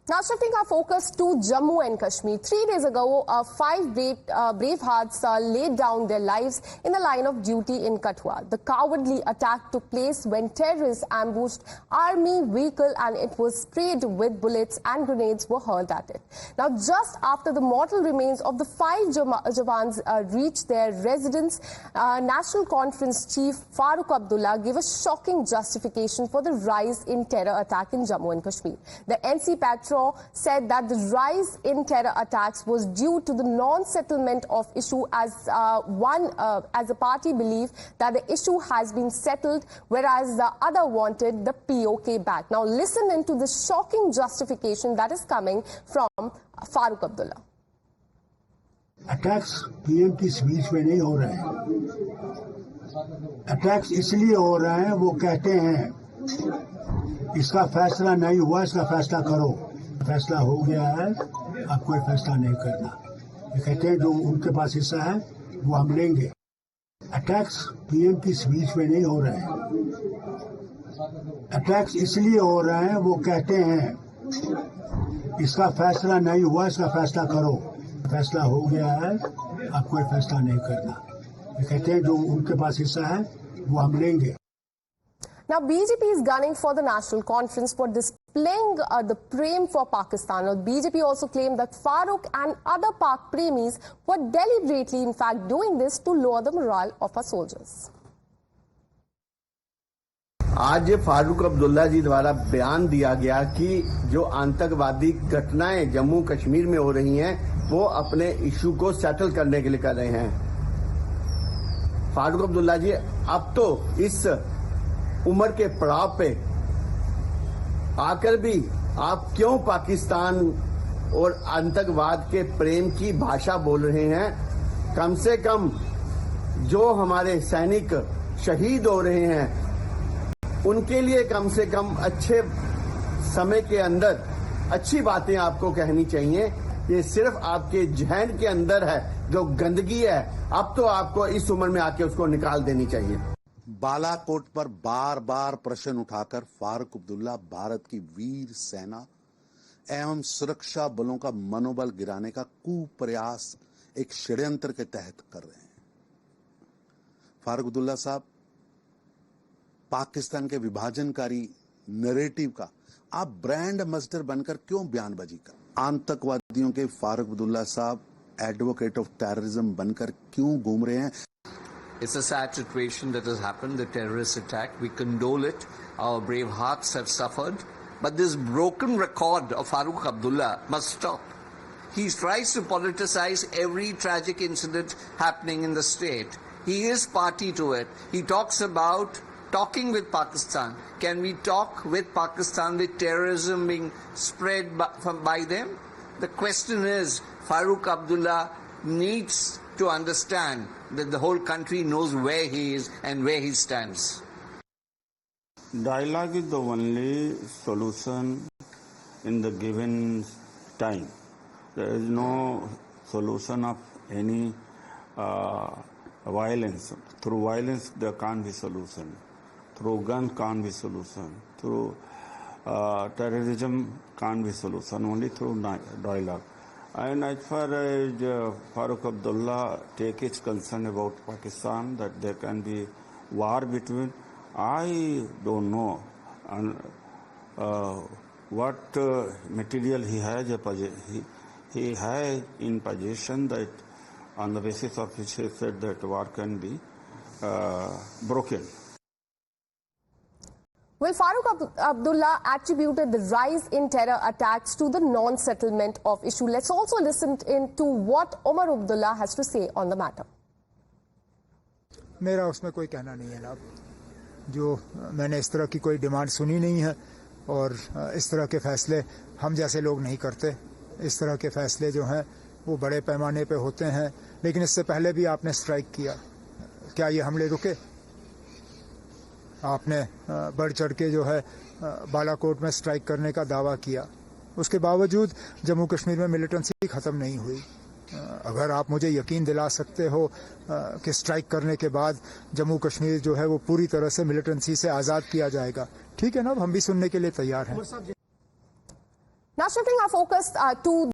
Now shifting our focus to Jammu and Kashmir. 3 days ago, 5 brave hearts laid down their lives in the line of duty in Kathua. The cowardly attack took place when terrorists ambushed army vehicle and it was sprayed with bullets and grenades were hurled at it. Now just after the mortal remains of the 5 Jawans reached their residence, National Conference Chief Farooq Abdullah gave a shocking justification for the rise in terror attack in Jammu and Kashmir. The NC Patrol said that the rise in terror attacks was due to the non-settlement of issue as the party believed that the issue has been settled, whereas the other wanted the POK back. Now listen into the shocking justification that is coming from Farooq Abdullah. Attacks PM की speech में नहीं हो रहे हैं। Attacks इसलिए हो रहे हैं, वो कहते हैं इसका फैसला नहीं हुआ, इसका फैसला करो। फैसला हो गया है, अब कोई फैसला नहीं करना। ये कहते हैं जो उनके पास हिस्सा है वो हम लेंगे। अटैक्स पीएम की स्पीच में नहीं हो रहे हैं। अटैक्स इसलिए हो रहे हैं, वो कहते हैं इसका फैसला नहीं हुआ, इसका फैसला करो। फैसला हो गया है, अब कोई फैसला नहीं करना। ये कहते हैं जो उनके पास हिस्सा है वो हम लेंगे। Now, BJP is gunning for the National Conference for displaying the prem for Pakistan. Now, BJP also claimed that Farooq and other Pak premis were deliberately, in fact, doing this to lower the morale of our soldiers. आज फारूक अब्दुल्ला जी द्वारा बयान दिया गया कि जो आतंकवादी घटनाएं जम्मू कश्मीर में हो रही हैं, वो अपने इशू को सेटल करने के लिए कर रहे हैं। फारूक अब्दुल्ला जी, अब तो इस उम्र के पड़ाव पे आकर भी आप क्यों पाकिस्तान और आतंकवाद के प्रेम की भाषा बोल रहे हैं? कम से कम जो हमारे सैनिक शहीद हो रहे हैं, उनके लिए कम से कम अच्छे समय के अंदर अच्छी बातें आपको कहनी चाहिए। ये सिर्फ आपके जहन के अंदर है जो गंदगी है, अब तो आपको इस उम्र में आके उसको निकाल देनी चाहिए। बालाकोट पर बार बार प्रश्न उठाकर फारूक अब्दुल्ला भारत की वीर सेना एवं सुरक्षा बलों का मनोबल गिराने का कुप्रयास एक षड्यंत्र के तहत कर रहे हैं। फारूक अब्दुल्ला साहब, पाकिस्तान के विभाजनकारी नैरेटिव का आप ब्रांड एम्बेसडर बनकर क्यों बयानबाजी कर? आतंकवादियों के फारूक अब्दुल्ला साहब एडवोकेट ऑफ टेररिज्म बनकर क्यों घूम रहे हैं? It's a sad situation that has happened, the terrorist attack. We condole it. Our brave hearts have suffered. But this broken record of Farooq Abdullah must stop. He tries to politicize every tragic incident happening in the state. He is party to it. He talks about talking with Pakistan. Can we talk with Pakistan with terrorism being spread by them? The question is, Farooq Abdullah needs to understand that the whole country knows where he is and where he stands. Dialogue is the only solution in the given time. There is no solution of any violence. Through violence there can't be solution. Through gun can't be solution. Through terrorism can't be solution. Only through dialogue. And as far as Farooq Abdullah take its concern about Pakistan, that there can be war between, I don't know what material he has. He has in possession that on the basis of which he said that war can be broken. Well, Farooq Abdullah attributed the rise in terror attacks to the non-settlement of issue. Let's also listen to what Omar Abdullah has to say on the matter. मेरा उसमें कोई कहना नहीं है जनाब। जो मैंने इस तरह की कोई डिमांड सुनी नहीं है और इस तरह के फैसले हम जैसे लोग नहीं करते। इस तरह के फैसले जो हैं वो बड़े पैमाने पे होते हैं, लेकिन इससे पहले भी आपने स्ट्राइक किया। क्या ये हमले रुके? आपने बढ़ चढ़ के जो है बालाकोट में स्ट्राइक करने का दावा किया, उसके बावजूद जम्मू कश्मीर में मिलिटेंसी खत्म नहीं हुई। अगर आप मुझे यकीन दिला सकते हो कि स्ट्राइक करने के बाद जम्मू कश्मीर जो है वो पूरी तरह से मिलिटेंसी से आज़ाद किया जाएगा, ठीक है ना, हम भी सुनने के लिए तैयार हैं। Now shifting our focus to